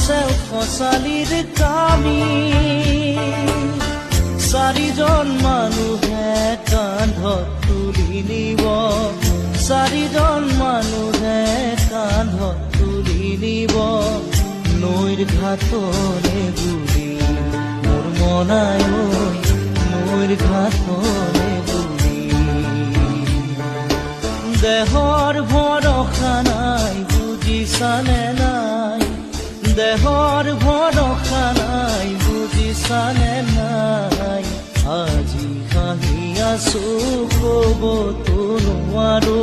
চেও খচালিৰ কামি চাৰিজন মানুহে কান্ধত তুলি নিব চাৰিজন মানুহে কান্ধত তুলি নিব নৈৰ ঘাটলে বুলি মোৰ মনাই নৈৰ ঘাটলে বুলি দেহৰ ভৰসা নাই বুজিছানে নাই দেহৰ ভৰসা নাই বুজিছানে নাই আজি হাঁহি আছো ক'বতো নোৱাৰো।